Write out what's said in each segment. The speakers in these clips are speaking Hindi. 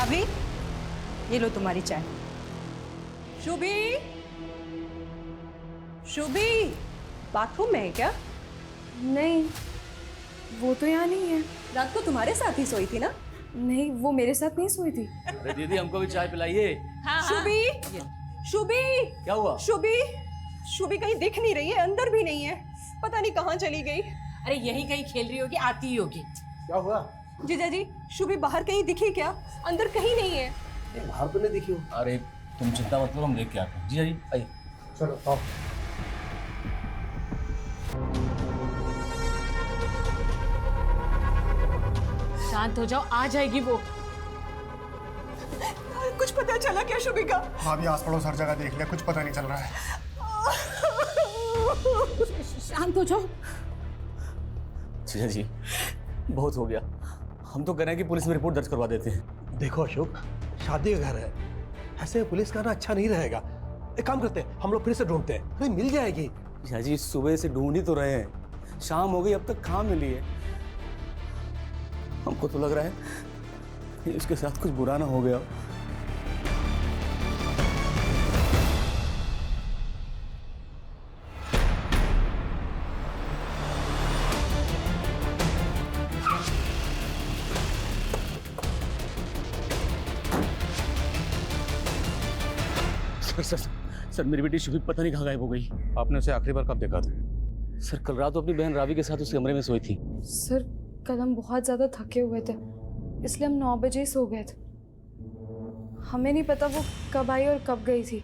रावी, ये लो तुम्हारी चाय। शुभी, शुभी, बाथरूम में है क्या? नहीं, वो तो यहाँ नहीं है। रात को तुम्हारे साथ ही सोई थी ना? नहीं, वो मेरे साथ नहीं सोई थी। अरे दीदी हमको भी चाय पिलाइए। शुभी, शुभी, क्या हुआ? शुभी, शुभी कहीं दिख नहीं रही है, अंदर भी नहीं है, पता नहीं कहाँ चली गई। अरे यही कहीं खेल रही होगी, आती ही होगी। क्या हुआ? जीजा जी, शुभी बाहर कहीं दिखी क्या? अंदर कहीं नहीं है। बाहर तो नहीं दिखी हो। अरे तुम चिंता मत करो, हम लेके आते हैं। जी जी आइए। चलो आओ। शांत हो जाओ, आ जाएगी वो। कुछ पता चला क्या शुभी का? हाँ भी आस पड़ोस हर जगह देख लिया, कुछ पता नहीं चल रहा है। शांत हो जाओ। जी जी बहुत हो गया, हम तो कह रहे हैं कि पुलिस में रिपोर्ट दर्ज करवा देते हैं। देखो अशोक, शादी का घर है, ऐसे में पुलिस का आना अच्छा नहीं रहेगा। एक काम करते हैं, हम लोग फिर से ढूंढते हैं, अरे मिल जाएगी। जी जी सुबह से ढूंढ ही तो रहे हैं, शाम हो गई अब तक कहाँ मिली है। हमको तो लग रहा है कि इसके साथ कुछ बुरा ना हो गया। सर सर मेरी बेटी शुभी पता नहीं कहाँ गायब हो गई। आपने उसे आखिरी बार कब देखा था? सर कल रात वो अपनी बहन रावी के साथ उस कमरे में सोई थी। सर, कल हम बहुत ज़्यादा थके हुए थे, इसलिए हम 9 बजे ही सो गए थे। हमें नहीं पता वो कब आई और कब गई थी।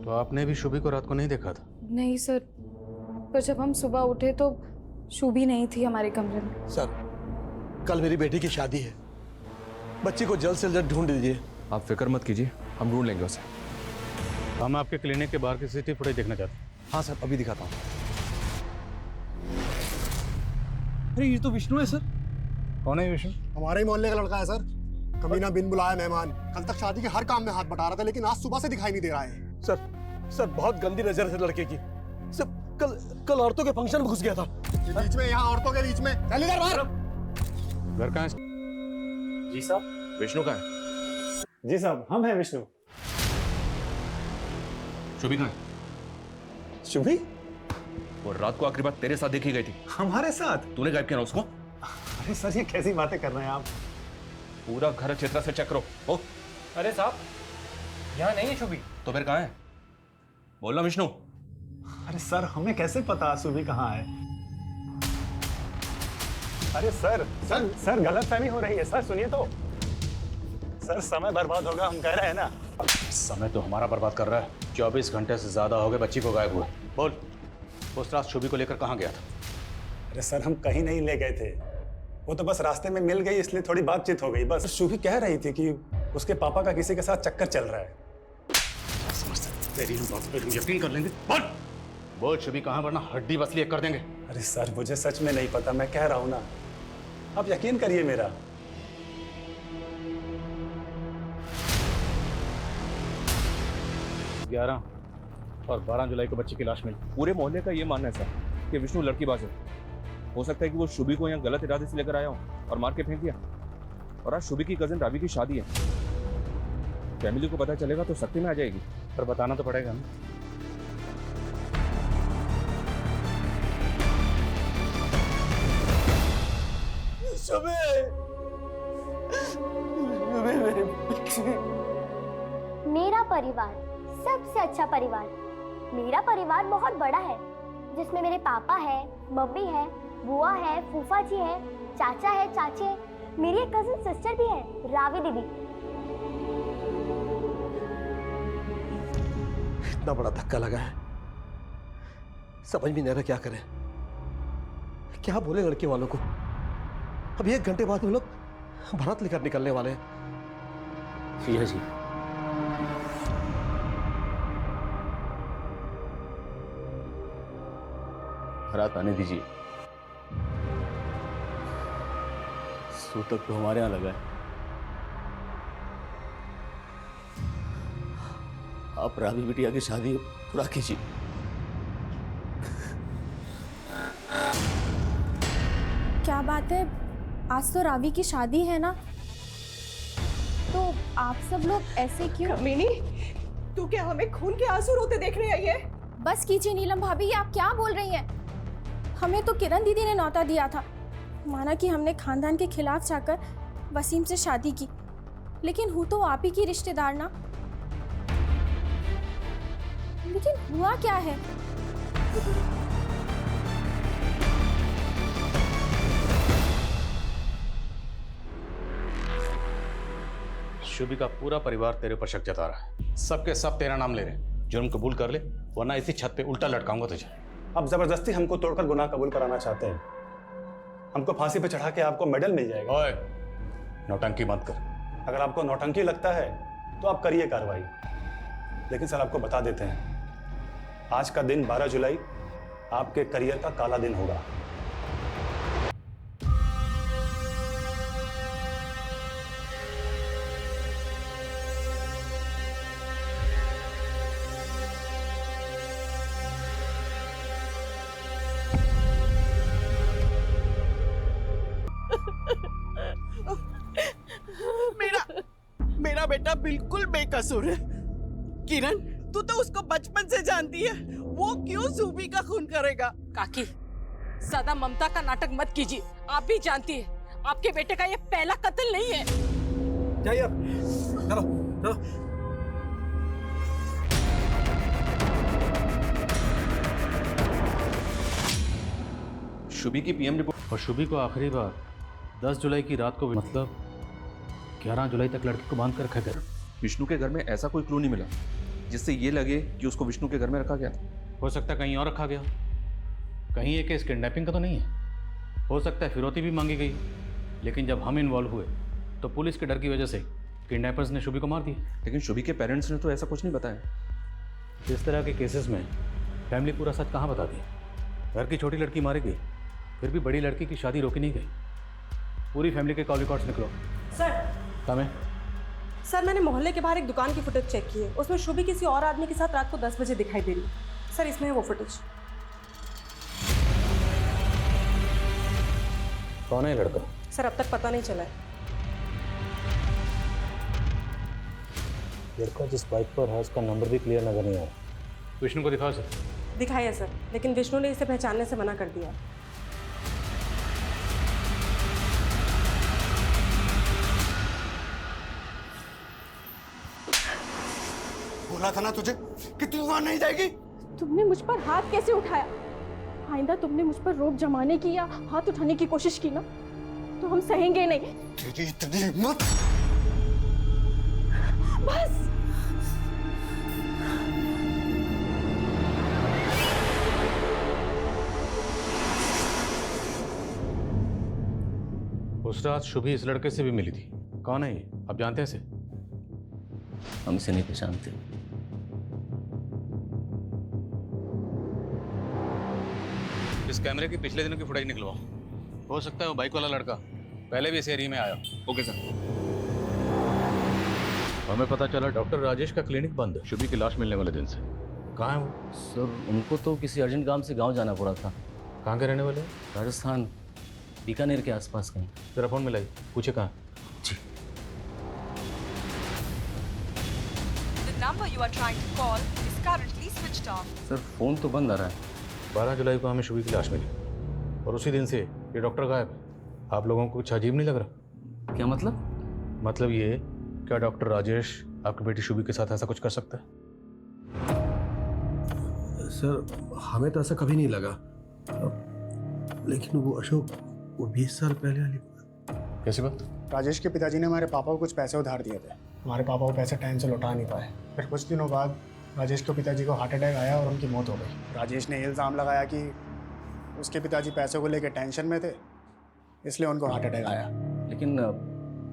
तो आपने भी शुभी को रात को नहीं देखा था? नहीं सर, पर जब हम सुबह उठे तो शुभी नहीं थी हमारे कमरे में। सर, कल मेरी बेटी की शादी है, बच्ची को जल्द से जल्द ढूंढ दीजिए। आप फिक्र मत कीजिए, हम ढूंढ लेंगे उसे। हम आपके क्लिनिक के बाहर की सीसीटीवी फुटेज देखना चाहते हैं। हाँ सर, अभी दिखाता हूँ। अरे ये तो विष्णु है सर। कौन है विष्णु? हमारे ही मोहल्ले का लड़का है सर। कमीना बिन बुलाया मेहमान, कल तक शादी के हर काम में हाथ बटा रहा था, लेकिन आज सुबह से दिखाई नहीं दे रहा है। सर बहुत गंदी नजर है लड़के की। सर कल औरतों के फंक्शन में घुस गया था। बीच में, यहाँ औरतों के बीच में। चल इधर बाहर। घर कहाँ है? जी साहब। विष्णु कहाँ है? जी साहब, हम हैं विष्णु। शुभी कहाँ है? शुभी वो रात को आखिरी बार तेरे साथ देखी गई थी। हमारे साथ? तूने गायब किया ना उसको? अरे सर, ये कैसी बातें कर रहे हैं आप? पूरा घर क्षेत्र से चेक करो। ओ अरे साहब, यहाँ नहीं है शुभी। तो फिर कहाँ है? बोलना विष्णु। अरे सर, हमें कैसे पता शुभी कहाँ है? अरे सर गलतफहमी हो रही है। सर सुनिए तो। सर समय बर्बाद होगा, हम कह रहे हैं ना। समय तो हमारा बर्बाद कर रहा है। 24 घंटे से ज्यादा हो गए बच्ची को गायब हुए। बोल, उस रात शुभी को लेकर कहाँ गया था? अरे सर, हम कहीं नहीं ले गए थे, वो तो बस रास्ते में मिल गई, इसलिए थोड़ी बातचीत हो गई बस। शुभी कह रही थी कि उसके पापा का किसी के साथ चक्कर चल रहा है। तेरी हम बात पे हम यकीन कर लेंगे। बोल बोल शुभी कहाँ, वरना हड्डी बसली एक कर देंगे। अरे सर, मुझे सच में नहीं पता, मैं कह रहा हूँ ना, आप यकीन करिए मेरा। 11 और 12 जुलाई को बच्ची की लाश मिली। पूरे मोहल्ले का ये मानना है सर कि विष्णु लड़कीबाज है। हो सकता है कि वो शुभी को यहाँ गलत इरादे से लेकर आया हो और मार के फेंक दिया। और आज शुभी की कजिन रावी की शादी है। फैमिली को पता चलेगा तो सख्ती में आ जाएगी, पर बताना तो पड़ेगा ना। मेरा परिवार सबसे अच्छा परिवार। मेरा परिवार बहुत बड़ा है, जिसमें मेरे पापा है, मम्मी है, बुआ है, फूफा जी है, चाचा है, चाची है, मेरी एक कजिन सिस्टर भी है, रावी दीदी। इतना बड़ा धक्का लगा है, समझ भी नहीं रहा क्या करें, क्या बोले लड़के वालों को। अब 1 घंटे बाद वो लोग बारात लेकर निकलने वाले हैं। जी रात आने दीजिए। सूतक तो हमारे यहाँ लगा है। आप रावी बिटिया की शादी पूरा कीजिए। क्या बात है, आज तो रावी की शादी है ना? तो आप सब लोग ऐसे क्यों? कमीनी, तू क्या हमें खून के आंसू रोते देखने आई है? बस कीजिए नीलम भाभी, ये आप क्या बोल रही हैं? हमें तो किरण दीदी ने न्योता दिया था, माना कि हमने खानदान के खिलाफ जाकर वसीम से शादी की, लेकिन हूँ तो आप ही की रिश्तेदार ना। लेकिन हुआ क्या है? शुभी का पूरा परिवार तेरे ऊपर शक जता रहा है। सबके सब तेरा नाम ले रहे हैं। जुर्म कबूल कर ले, वरना इसी छत पे उल्टा लटकाऊंगा तुझे। अब जबरदस्ती हमको तोड़कर गुनाह कबूल कराना चाहते हैं। हमको फांसी पे चढ़ा के आपको मेडल मिल जाएगा। ओए, नौटंकी मत कर। अगर आपको नौटंकी लगता है तो आप करिए कार्रवाई, लेकिन सर आपको बता देते हैं, आज का दिन 12 जुलाई आपके करियर का काला दिन होगा। मेरा बेटा बिल्कुल बेकसूर है। किरण, तू तो उसको बचपन से जानती है, वो क्यों सूबी का खून करेगा? काकी, ज्यादा ममता का नाटक मत कीजिए। आप भी जानती है आपके बेटे का ये पहला कत्ल नहीं है। जाइए अब, चलो चलो। शुभी की पीएम रिपोर्ट। और शुभी को आखिरी बार 10 जुलाई की रात को, मतलब 11 जुलाई तक लड़की को बांध कर रखा गया। विष्णु के घर में ऐसा कोई क्लू नहीं मिला जिससे ये लगे कि उसको विष्णु के घर में रखा गया। हो सकता है कहीं और रखा गया, कहीं ये केस किडनैपिंग का तो नहीं है। हो सकता है फिरौती भी मांगी गई, लेकिन जब हम इन्वॉल्व हुए तो पुलिस के डर की वजह से किडनैपर्स ने शुभी को मार दिया। लेकिन शुभी के पेरेंट्स ने तो ऐसा कुछ नहीं बताया। इस तरह के केसेस में फैमिली पूरा सच कहाँ बताती है? घर की छोटी लड़की मारी गई, फिर भी बड़ी लड़की की शादी रोकी नहीं गई। पूरी फैमिली के कॉल रिकॉर्ड्स निकलो। सर, कमें सर मैंने मोहल्ले के बाहर एक दुकान की फुटेज चेक की है, उसमें शुभी किसी और आदमी के साथ रात को 10 बजे दिखाई दे रही है। सर, इसमें है वो फुटेज। कौन है लड़का? सर, अब तक पता नहीं चला है। लड़का जिस बाइक पर है उसका नंबर भी क्लियर नजर नहीं आ रहा। विष्णु को दिखाओ सर। दिखाया है सर, लेकिन विष्णु ने इसे पहचानने से मना कर दिया। बोला था ना तुझे कि तू वहां नहीं जाएगी। तुमने मुझ पर हाथ कैसे उठाया? आइंदा तुमने मुझ पर रोक जमाने की या हाथ उठाने की कोशिश की ना, तो हम सहेंगे नहीं। तेरी इतनी हिम्मत! बस। उस रात शुभी इस लड़के से भी मिली थी। कौन है ये? आप जानते हैं इसे? हम इसे नहीं पहचानते। इस कैमरे की पिछले दिनों की फुटेज निकलवाओ। हो सकता है वो बाइक वाला लड़का पहले भी इस एरिया में आया। Okay sir. हमें पता चला डॉक्टर राजेश का क्लिनिक बंद है शुभी की लाश मिलने वाले दिन से। कहाँ है वो? सर, उनको तो किसी अर्जेंट काम से गांव जाना पड़ा था। कहाँ के रहने वाले? राजस्थान, बीकानेर के आसपास कहीं। तेरा फोन मिलाई, पूछे कहाँ? जी। number you are trying to call is currently switched off. Sir, phone तो बंद आ रहा है। 12 जुलाई को हमें शुभी की लाश मिली और उसी दिन से ये डॉक्टर गायब है। आप लोगों को कुछ अजीब नहीं लग रहा? क्या मतलब? मतलब ये, क्या डॉक्टर राजेश आपकी बेटी शुभी के साथ ऐसा कुछ कर सकता है? सर, हमें तो ऐसा कभी नहीं लगा, लेकिन वो अशोक, वो 20 साल पहले वाली कैसी बात? राजेश के पिताजी ने हमारे पापा को कुछ पैसे उधार दिए थे। हमारे पापा वो पैसे टाइम से लौटा नहीं पाए। फिर कुछ दिनों बाद राजेश के पिताजी को हार्ट अटैक आया और उनकी मौत हो गई। राजेश ने इल्ज़ाम लगाया कि उसके पिताजी पैसों को लेकर टेंशन में थे, इसलिए उनको हार्ट अटैक आया। लेकिन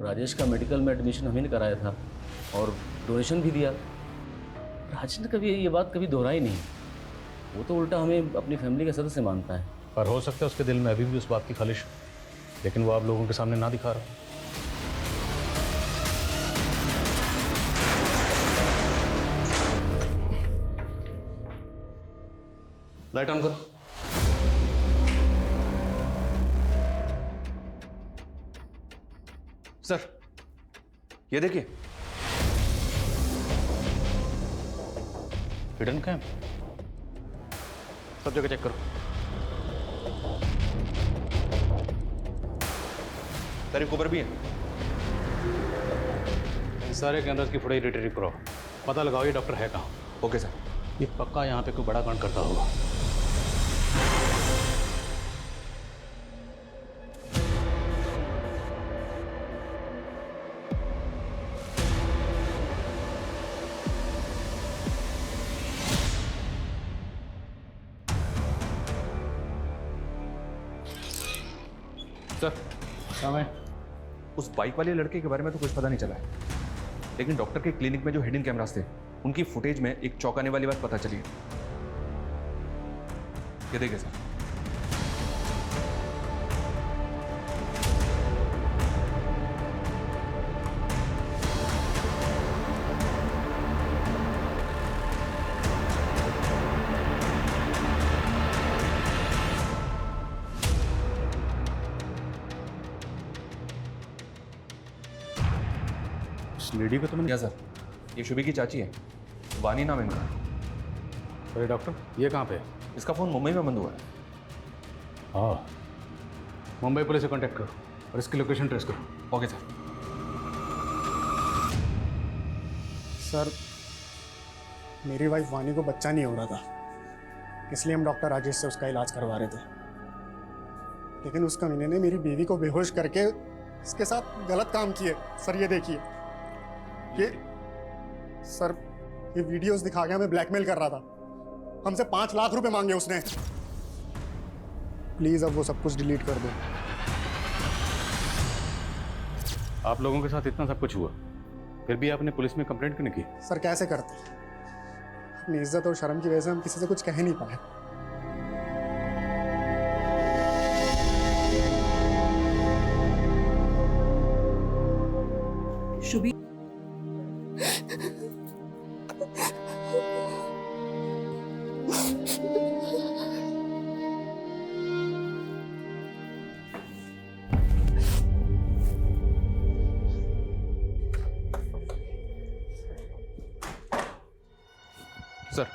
राजेश का मेडिकल में एडमिशन हमने कराया था और डोनेशन भी दिया। राजेश ने कभी ये बात कभी दोहराई नहीं। वो तो उल्टा हमें अपनी फैमिली का सदस्य मानता है। पर हो सकता है उसके दिल में अभी भी उस बात की खालिश, लेकिन वो आप लोगों के सामने ना दिखा रहा। लाइट ऑन करो। सर, ये देखिए, हिडन कैम, सब जगह चेक करो। सर एक ऊपर भी है। इन सारे कैमरास की फुटेज रिट्रीव करो, पता लगाओ ये डॉक्टर है कहाँ। Okay sir. ये पक्का यहाँ पे कोई बड़ा कांड करता होगा। सर क्या मैं उस बाइक वाले लड़के के बारे में तो कुछ पता नहीं चला है, लेकिन डॉक्टर के क्लिनिक में जो हिडन कैमरास थे उनकी फुटेज में एक चौंकाने वाली बात पता चली है। ये देखिए सर। उस लेडी को तो मैंने। क्या सर, ये शुभी की चाची है, वानी नाम है इनका। अरे डॉक्टर, ये कहाँ पे है? इसका फ़ोन मुंबई में बंद हुआ है। हाँ, मुंबई पुलिस से कांटेक्ट करो और इसकी लोकेशन ट्रेस करो। Okay sir. सर, मेरी वाइफ वानी को बच्चा नहीं हो रहा था, इसलिए हम डॉक्टर राजेश से उसका इलाज करवा रहे थे। लेकिन उस कमीने ने मेरी बीवी को बेहोश करके इसके साथ गलत काम किए। सर ये देखिए, ये सर ये वीडियोस दिखा के हमें ब्लैकमेल कर रहा था। हमसे 5 लाख रुपए मांगे उसने। प्लीज अब वो सब कुछ डिलीट कर दो। आप लोगों के साथ इतना सब कुछ हुआ, फिर भी आपने पुलिस में कंप्लेंट क्यों नहीं की? सर कैसे करते, अपनी इज्जत और शर्म की वजह से हम किसी से कुछ कह नहीं पाए। शुभी, सर,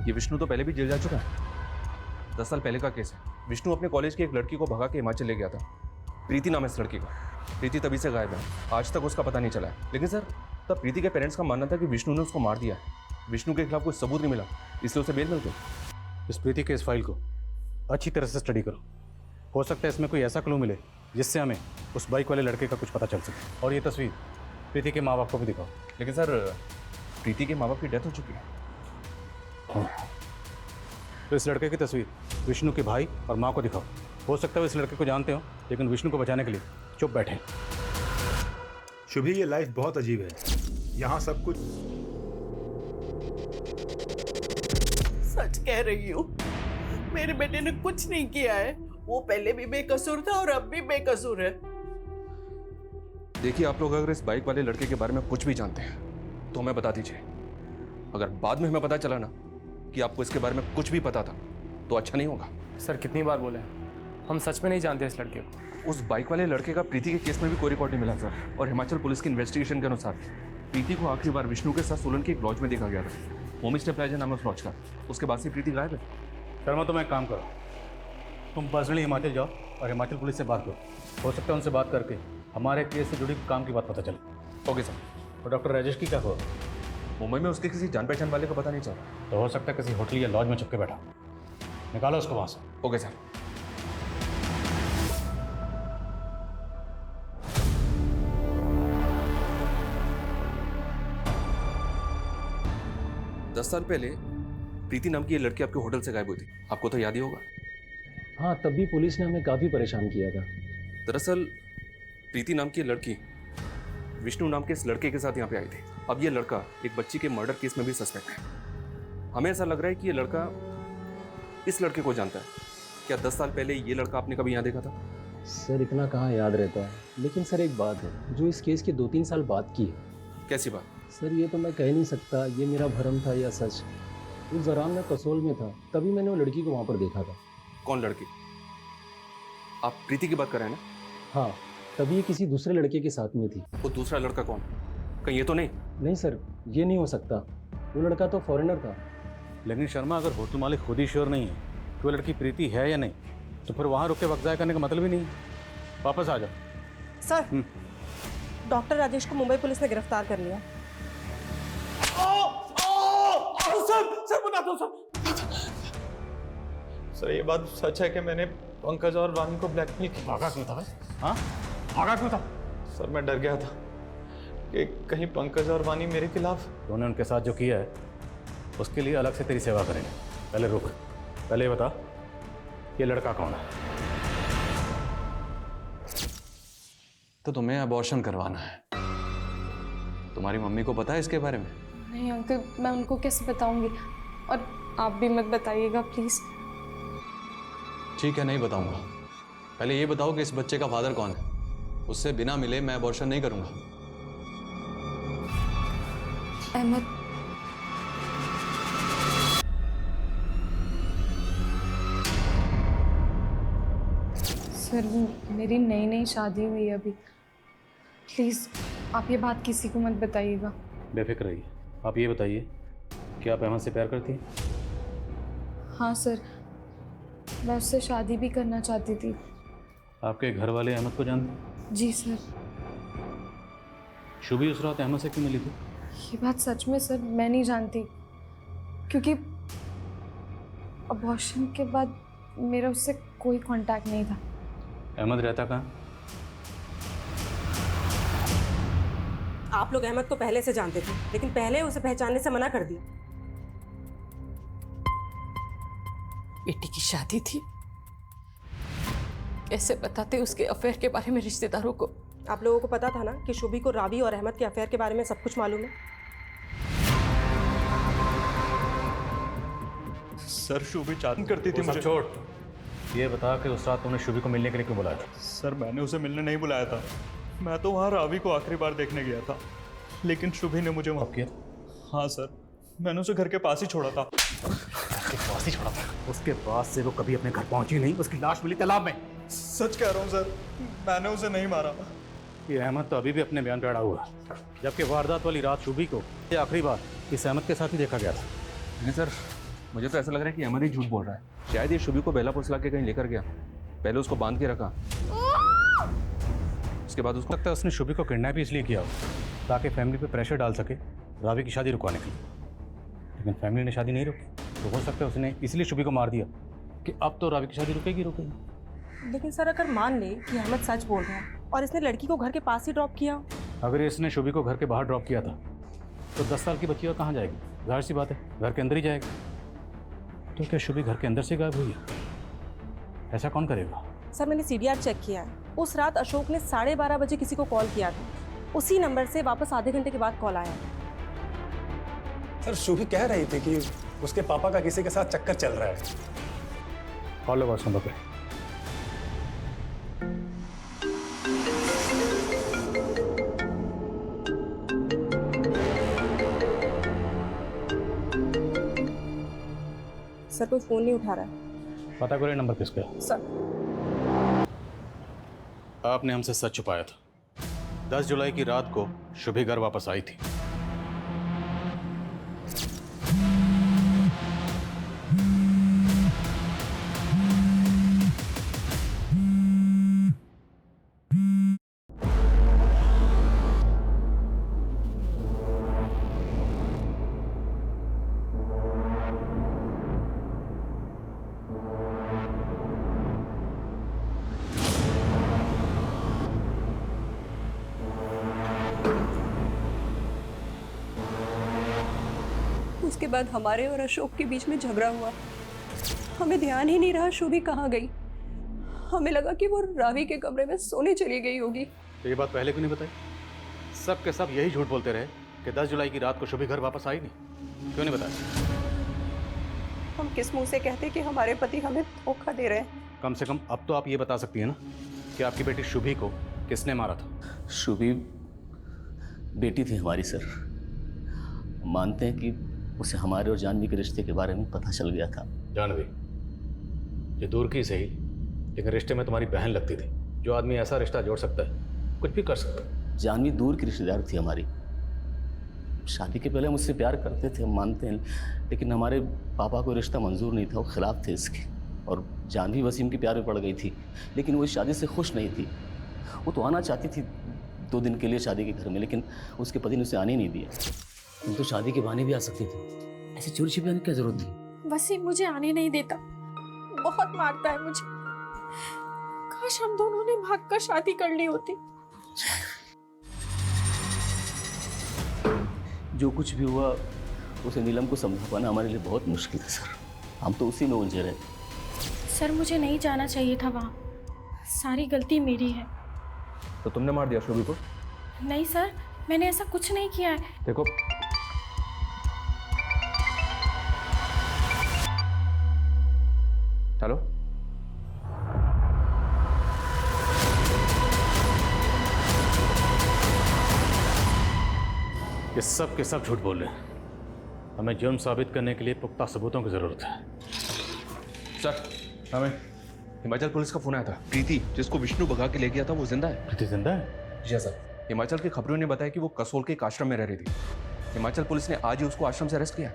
ये विष्णु तो पहले भी जेल जा चुका है। 10 साल पहले का केस है। विष्णु अपने कॉलेज की एक लड़की को भगा के हिमाचल ले गया था। प्रीति नाम है इस लड़की का। प्रीति तभी से गायब है, आज तक उसका पता नहीं चला है। लेकिन सर, तब प्रीति के पेरेंट्स का मानना था कि विष्णु ने उसको मार दिया है। विष्णु के खिलाफ कोई सबूत नहीं मिला, इसलिए उसे बेल मिल गई। इस प्रीति के इस फाइल को अच्छी तरह से स्टडी करो, हो सकता है इसमें कोई ऐसा क्लू मिले जिससे हमें उस बाइक वाले लड़के का कुछ पता चल सके। और ये तस्वीर प्रीति के माँ बाप को भी दिखाओ। लेकिन सर, प्रीति के माँ बाप की डेथ हो चुकी है। तो इस लड़के की तस्वीर विष्णु के भाई और माँ को दिखाओ। हो सकता है वो इस लड़के को जानते हो, लेकिन विष्णु को बचाने के लिए चुप बैठे हैं। शुभी, ये लाइफ बहुत अजीब है। यहाँ सब कुछ सच कह रही हूँ, मेरे बेटे ने कुछ नहीं किया है। वो पहले भी बेकसूर था और अब भी बेकसूर है। देखिए, आप लोग अगर इस बाइक वाले लड़के के बारे में कुछ भी जानते हैं तो हमें बता दीजिए। अगर बाद में हमें पता चला ना कि आपको इसके बारे में कुछ भी पता था तो अच्छा नहीं होगा। सर कितनी बार बोले, हम सच में नहीं जानते इस लड़के को। उस बाइक वाले लड़के का प्रीति के केस में भी कोई रिकॉर्ड नहीं मिला सर। और हिमाचल पुलिस की इन्वेस्टिगेशन के अनुसार प्रीति को आखिरी बार विष्णु के साथ सोलन के एक लॉज में देखा गया था। होम स्टे प्लाजा नाम है उस लॉज का। उसके बाद से प्रीति गायब है। शर्मा, तुम एक काम करो, तुम पर्सनली हिमाचल जाओ और हिमाचल पुलिस से बात करो। हो सकता है उनसे बात करके हमारे केस से जुड़ी काम की बात पता चले। Okay sir. और डॉक्टर राजेश की क्या हुआ? मुंबई में उसके किसी जान पहचान वाले का पता नहीं चला। तो हो सकता है किसी होटल या लॉज में छुप के बैठा। निकालो उसको वहाँ से। Okay sir. दस साल पहले प्रीति नाम की ये लड़की आपके होटल से गायब हुई थी, आपको तो याद ही होगा। हाँ, तब भी पुलिस ने हमें काफ़ी परेशान किया था। दरअसल प्रीति नाम की लड़की विष्णु नाम के इस लड़के के साथ यहाँ पे आई थी। अब ये लड़का एक बच्ची के मर्डर केस में भी सस्पेक्ट है। हमें ऐसा लग रहा है कि ये लड़का इस लड़के को जानता है। क्या 10 साल पहले ये लड़का आपने कभी यहाँ देखा था? सर इतना कहाँ याद रहता है, लेकिन सर एक बात है जो इस केस के 2-3 साल बाद की है। कैसी बात? सर ये तो मैं कह नहीं सकता ये मेरा भ्रम था या सच। उस दौरान मैं कसोल में था, तभी मैंने वो लड़की को वहाँ पर देखा था। कौन लड़की? आप प्रीति की बात कर रहे हैं ना? हाँ, तभी ये किसी दूसरे लड़के के साथ में थी। वो दूसरा लड़का कौन? कहीं ये तो नहीं? नहीं सर, ये नहीं हो सकता। वो लड़का तो फॉरेनर था। लेकिन शर्मा, अगर होटल मालिक खुद ही श्योर नहीं है कि वो लड़की प्रीति है या नहीं, तो फिर वहाँ रुक के वक्त ज़ाया करने का मतलब ही नहीं है। वापस आ जाओ। सर, डॉक्टर राजेश को मुंबई पुलिस ने गिरफ्तार कर लिया। सर बता दो सर, ये बात सच है कि मैंने पंकज और वानी को ब्लैकमेल किया। भागा क्यों था भाई? हाँ, भागा क्यों था? सर मैं डर गया था कि कहीं पंकज और वानी मेरे खिलाफ। तूने उनके साथ जो किया है उसके लिए अलग से तेरी सेवा करेंगे। पहले रुक, पहले ये बता ये लड़का कौन है? तो तुम्हें अबॉर्शन करवाना है। तुम्हारी मम्मी को पता है इसके बारे में? नहीं अंकल, मैं उनको कैसे बताऊंगी, और आप भी मत बताइएगा प्लीज़। ठीक है, नहीं बताऊंगा। पहले ये बताओ कि इस बच्चे का फादर कौन है। उससे बिना मिले मैं अबॉर्शन नहीं करूंगा। अहमद। सर, मेरी नई नई शादी हुई है अभी। प्लीज़ आप ये बात किसी को मत बताइएगा। बेफिक्र रहिए। आप ये बताइए कि आप अहमद से प्यार करती हैं? हाँ सर, मैं उससे शादी भी करना चाहती थी। आपके घर वाले अहमद को जानते हैं? जी सर। शुभी उस रात अहमद से क्यों मिली थी? ये बात सच में सर मैं नहीं जानती, क्योंकि अबॉर्शन के बाद मेरा उससे कोई कांटेक्ट नहीं था। अहमद रहता कहाँ? आप लोग अहमद को पहले से जानते थे, लेकिन पहले उसे पहचानने से मना कर दिया। बेटी की शादी थी, कैसे बताते उसके अफेयर के बारे में रिश्तेदारों को? आप लोगों को पता था ना कि शुभी को रावी और अहमद के अफेयर के बारे में सब कुछ मालूम है। सर शुभी चाहत करती थी मुझे। छोड़, ये बता कि उस रात तूने शुभी को मिलने के लिए क्यों बुलाया था? सर मैंने उसे मिलने नहीं बुलाया था, मैं तो वहाँ रावी को आखिरी बार देखने गया था, लेकिन शुभी ने मुझे माफ किया। हाँ सर, मैंने उसे घर के पास ही छोड़ा था। उसके पास ही छोड़ा था? उसके बाद से वो कभी अपने घर पहुंची नहीं। उसकी लाश मिली तालाब में। सच कह रहा हूँ सर, मैंने उसे नहीं मारा। ये अहमद तो अभी भी अपने बयान पे अड़ा हुआ है, जबकि वारदात वाली रात शुभी को ये आखिरी बार इस अहमद के साथ ही देखा गया था। नहीं सर, मुझे तो ऐसा लग रहा है कि अहमद ही झूठ बोल रहा है। शायद ये शुभी को बेला पुसला के कहीं लेकर गया, पहले उसको बांध के रखा, उसके बाद उसको लगता है उसने शुभी को किडनैप इसलिए किया हो ताकि फैमिली पे प्रेशर डाल सके रावी की शादी रुकवाने के लिए। लेकिन फैमिली ने शादी नहीं रोकी, तो हो सकता है उसने इसलिए शुभी को मार दिया कि अब तो रावी की शादी रुकेगी। लेकिन सर, अगर मान ले कि अहमद सच बोल रहा है और इसने लड़की को घर के पास ही ड्रॉप किया, अगर इसने शुभी को घर के बाहर ड्रॉप किया था तो 10 साल की बच्ची और कहाँ जाएगी? जाहिर सी बात है घर के अंदर ही जाएगी। तो क्या शुभी घर के अंदर से गायब हुई है? ऐसा कौन करेगा? सर मैंने CDR चेक किया है। उस रात अशोक ने 12:30 बजे किसी को कॉल किया था, उसी नंबर से वापस आधे घंटे के बाद कॉल आया। सर शुभी कह रही थी कि उसके पापा का किसी के साथ चक्कर चल रहा है। कॉल लो व्हाट्सएप पे। सर कोई फोन नहीं उठा रहा है। पता करो नंबर किसका है। सर आपने हमसे सच छुपाया था। 10 जुलाई की रात को शुभी घर वापस आई थी। उसके बाद हमारे और अशोक के बीच में झगड़ा हुआ। हमें ध्यान ही नहीं रहा शुभी कहाँ गई। हमें लगा कि वो रावी के कमरे में सोने चली गई होगी। तो ये बात पहले क्यों नहीं बताई? सब के सब यही झूठ बोलते रहे कि 10 जुलाई की रात को शुभी घर वापस आई नहीं। क्यों नहीं बताया? हम किस मुंह से कहते कि हमारे पति हमें धोखा दे रहे हैं? कम से कम अब तो आप ये बता सकती है ना कि आपकी बेटी शुभी को किसने मारा था? शुभी बेटी थी हमारी सर। मानते हैं कि उसे हमारे और जानवी के रिश्ते के बारे में पता चल गया था। जानवी ये दूर की सही, लेकिन रिश्ते में तुम्हारी बहन लगती थी। जो आदमी ऐसा रिश्ता जोड़ सकता है कुछ भी कर सकता। जानवी दूर की रिश्तेदार थी हमारी। शादी के पहले मुझसे प्यार करते थे, हम मानते हैं, लेकिन हमारे पापा को रिश्ता मंजूर नहीं था, वो खिलाफ थे इसके। और जानवी वसीम के प्यार में पड़ गई थी, लेकिन वो इस शादी से खुश नहीं थी। वो तो आना चाहती थी 2 दिन के लिए शादी के घर में, लेकिन उसके पति ने उसे आने नहीं दिया। तुम तो शादी के बहाने भी आ सकती थी, ऐसे चोरी छिपे आने की क्या जरूरत थी? वसीम मुझे आने नहीं देता, बहुत मारता है मुझे। काश हम दोनों ने भागकर शादी कर ली होती। जो कुछ भी हुआ उसे नीलम को समझा पाना हमारे लिए बहुत मुश्किल है सर। हम तो उसी में उलझे रहे। सर मुझे नहीं जाना चाहिए था वहाँ, सारी गलती मेरी है। तो तुमने मार दिया शोभी को? नहीं सर, मैंने ऐसा कुछ नहीं किया है। देखो, हेलो, ये सब के सब झूठ बोल रहे हैं। हमें जुर्म साबित करने के लिए पुख्ता सबूतों की जरूरत है। सर, हमें हिमाचल पुलिस का फोन आया था। प्रीति जिसको विष्णु भगा के ले गया था वो जिंदा है। प्रीति जिंदा है? जी सर। हिमाचल की खबरों ने बताया कि वो कसोल के एक आश्रम में रह रही थी। हिमाचल पुलिस ने आज ही उसको आश्रम से अरेस्ट किया।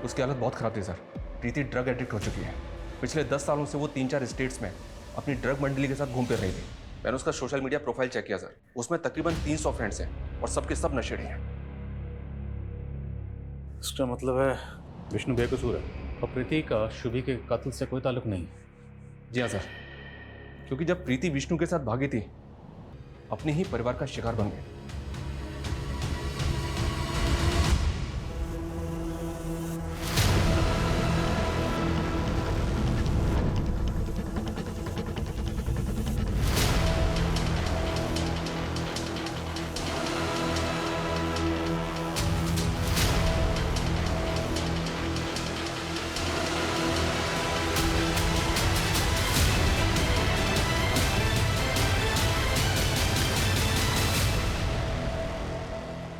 उसकी हालत बहुत खराब थी सर। प्रीति ड्रग एडिक्ट हो चुकी है। पिछले 10 सालों से वो 3-4 स्टेट्स में अपनी ड्रग मंडली के साथ घूम फिर रही थी। मैंने उसका सोशल मीडिया प्रोफाइल चेक किया सर, उसमें तकरीबन 300 फ्रेंड्स हैं और सबके सब नशेड़ी हैं। इसका मतलब है विष्णु बेकसूर है और प्रीति का शुभी के कत्ल से कोई ताल्लुक नहीं। जी हाँ सर, क्योंकि जब प्रीति विष्णु के साथ भागी थी अपने ही परिवार का शिकार बन गई।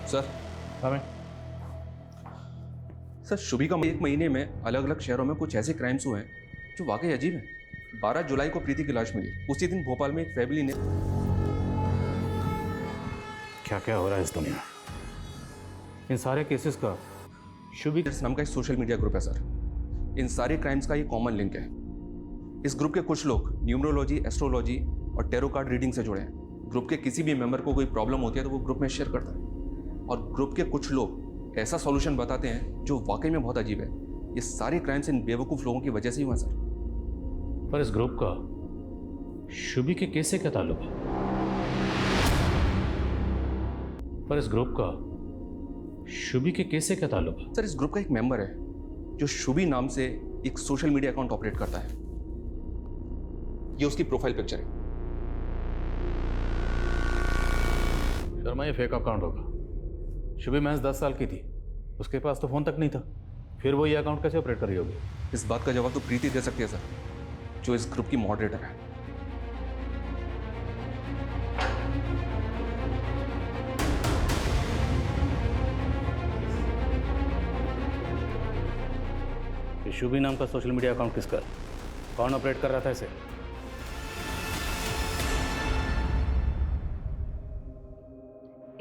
सर, हमें सर शुभी का 1 महीने में अलग अलग शहरों में कुछ ऐसे क्राइम्स हुए हैं जो वाकई अजीब हैं। 12 जुलाई को प्रीति की लाश मिली। उसी दिन भोपाल में एक फैमिली ने क्या क्या हो रहा है इस दुनिया में। इन सारे केसेस का शुभी नाम का एक सोशल मीडिया ग्रुप है सर। इन सारे क्राइम्स का ये कॉमन लिंक है। इस ग्रुप के कुछ लोग न्यूमरोलॉजी, एस्ट्रोलॉजी और टेरो कार्ड रीडिंग से जुड़े हैं। ग्रुप के किसी भी मेंबर को कोई प्रॉब्लम होती है तो वो ग्रुप में शेयर करता है और ग्रुप के कुछ लोग ऐसा सॉल्यूशन बताते हैं जो वाकई में बहुत अजीब है। ये सारे क्राइम्स इन बेवकूफ़ लोगों की वजह से ही हुआ सर। पर इस ग्रुप का शुभी के केस से क्या ताल्लुक है? पर इस ग्रुप का शुभी के केस से क्या ताल्लुक है? सर, इस ग्रुप का एक मेंबर है जो शुभी नाम से एक सोशल मीडिया अकाउंट ऑपरेट करता है। ये उसकी प्रोफाइल पिक्चर है। शर्मा, ये फेक अकाउंट होगा। शुभी महज 10 साल की थी, उसके पास तो फोन तक नहीं था, फिर वो ये अकाउंट कैसे ऑपरेट कर रही होगी? इस बात का जवाब तो प्रीति दे सकती है सर, जो इस ग्रुप की मॉडरेटर है। ये शुभी नाम का सोशल मीडिया अकाउंट किसका? कौन ऑपरेट कर रहा था इसे?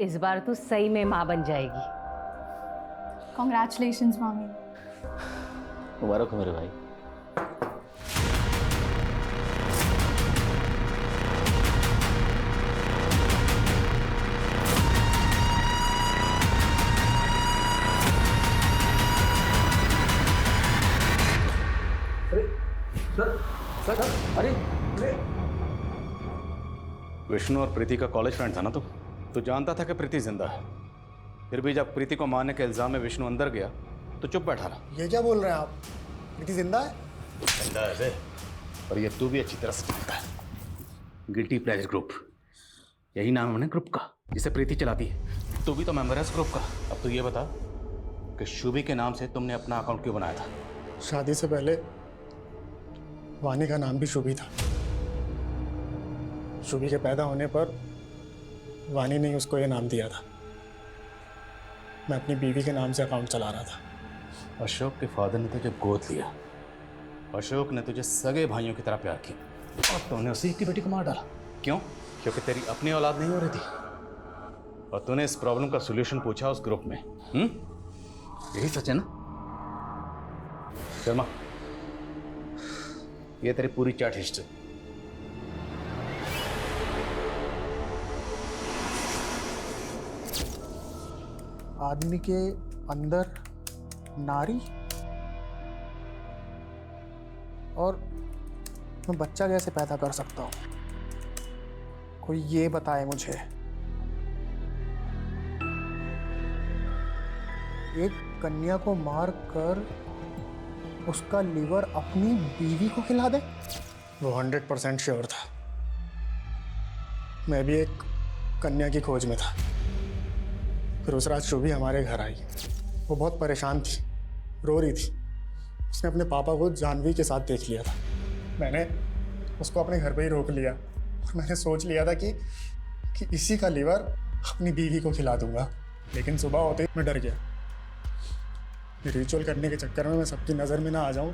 इस बार तो सही में माँ बन जाएगी। कॉन्ग्रेचुलेशंस मामी। मुबारक हो मेरे भाई। अरे विष्णु और प्रीति का कॉलेज फ्रेंड था ना तो जानता था कि प्रीति जिंदा है। फिर भी जब प्रीति को मारने के इल्जाम में विष्णु अंदर गया तो चुप बैठा रहा। ये क्या बोल रहे हैं आप? प्रीति जिंदा है? जिंदा है और ये तू भी अच्छी तरह से जानता है। गिल्टी प्लेजर ग्रुप, यही नाम है ना ग्रुप का जिसे प्रीति चलाती है। तू भी तो मेंबर है इस ग्रुप का। अब तू ये बता कि शुभी के नाम से तुमने अपना अकाउंट क्यों बनाया था? शादी से पहले वानी का नाम भी शुभी था। शुभी के पैदा होने पर वानी ने उसको ये नाम दिया था। मैं अपनी बीवी के नाम से अकाउंट चला रहा था। अशोक के फादर ने तुझे गोद लिया अशोक ने तुझे सगे भाइयों की तरह प्यार किया और तूने उसी की बेटी को मार डाला। क्यों? क्योंकि तेरी अपनी औलाद नहीं हो रही थी और तूने इस प्रॉब्लम का सॉल्यूशन पूछा उस ग्रुप में। यही सच है ना? शर्मा, ये तेरी पूरी चैट हिस्ट्री। आदमी के अंदर नारी और मैं बच्चा कैसे पैदा कर सकता हूँ? कोई ये बताए मुझे। एक कन्या को मार कर उसका लीवर अपनी बीवी को खिला दे? वो 100% श्योर था। मैं भी एक कन्या की खोज में था। फिर उस रात शुभी हमारे घर आई। वो बहुत परेशान थी, रो रही थी। उसने अपने पापा को जानवी के साथ देख लिया था। मैंने उसको अपने घर पे ही रोक लिया और मैंने सोच लिया था कि इसी का लीवर अपनी बीवी को खिला दूंगा। लेकिन सुबह होते ही मैं डर गया। रिचुअल करने के चक्कर में मैं सबकी नज़र में ना आ जाऊं,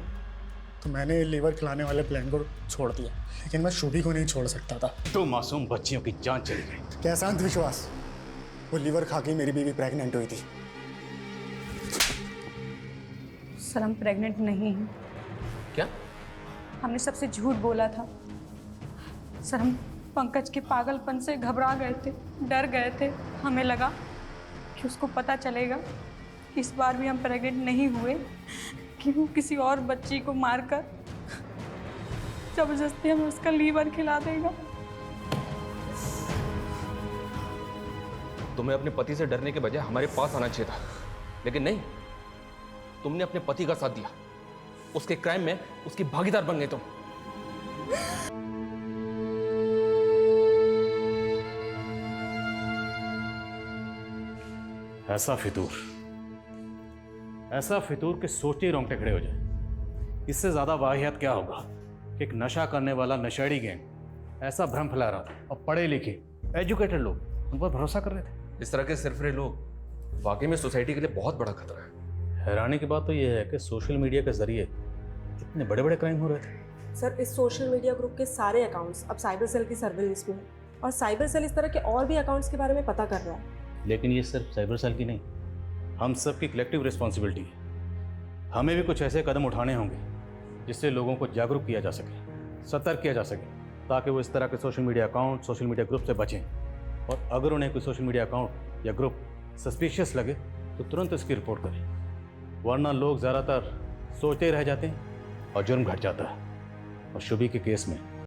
तो मैंने लीवर खिलाने वाले प्लान को छोड़ दिया। लेकिन मैं शुभी को नहीं छोड़ सकता था। दो मासूम बच्चियों की जान चली गई। कैसा अंधविश्वास! वो लीवर खा के मेरी बीवी प्रेग्नेंट हुई थी। सर हम प्रेग्नेंट नहीं हैं। क्या? हमने सबसे झूठ बोला था सर। हम पंकज के पागलपन से घबरा गए थे, डर गए थे। हमें लगा कि उसको पता चलेगा कि इस बार भी हम प्रेग्नेंट नहीं हुए, कि वो किसी और बच्ची को मारकर जबरदस्ती हमें उसका लीवर खिला देगा। तुम्हें अपने पति से डरने के बजाय हमारे पास आना चाहिए था, लेकिन नहीं, तुमने अपने पति का साथ दिया। उसके क्राइम में उसकी भागीदार बन गए तुम। ऐसा फितूर के सोचते ही रोंगटे खड़े हो जाए। इससे ज्यादा वाहियात क्या होगा कि एक नशा करने वाला नशेड़ी गैंग ऐसा भ्रम फैला रहा था और पढ़े लिखे एजुकेटेड लोग उन पर भरोसा कर रहे थे। इस तरह के सिरफिरे लोग वाकई में सोसाइटी के लिए बहुत बड़ा खतरा है। हैरानी की बात तो यह है कि सोशल मीडिया के जरिए इतने बड़े बड़े क्राइम हो रहे थे। सर, इस सोशल मीडिया ग्रुप के सारे अकाउंट्स अब साइबर सेल की सर्विलेंस में हैं और साइबर सेल इस तरह के और भी अकाउंट्स के बारे में पता कर रहा है। लेकिन ये सिर्फ साइबर सेल की नहीं, हम सब की कलेक्टिव रिस्पॉन्सिबिलिटी है। हमें भी कुछ ऐसे कदम उठाने होंगे जिससे लोगों को जागरूक किया जा सके, सतर्क किया जा सके, ताकि वो इस तरह के social media account, social media group से बचें। और अगर उन्हें कोई सोशल मीडिया अकाउंट या ग्रुप सस्पिशियस लगे तो तुरंत इसकी रिपोर्ट करें, वरना लोग ज़्यादातर सोचते ही रह जाते हैं और जुर्म घट जाता है। और शुभी के केस में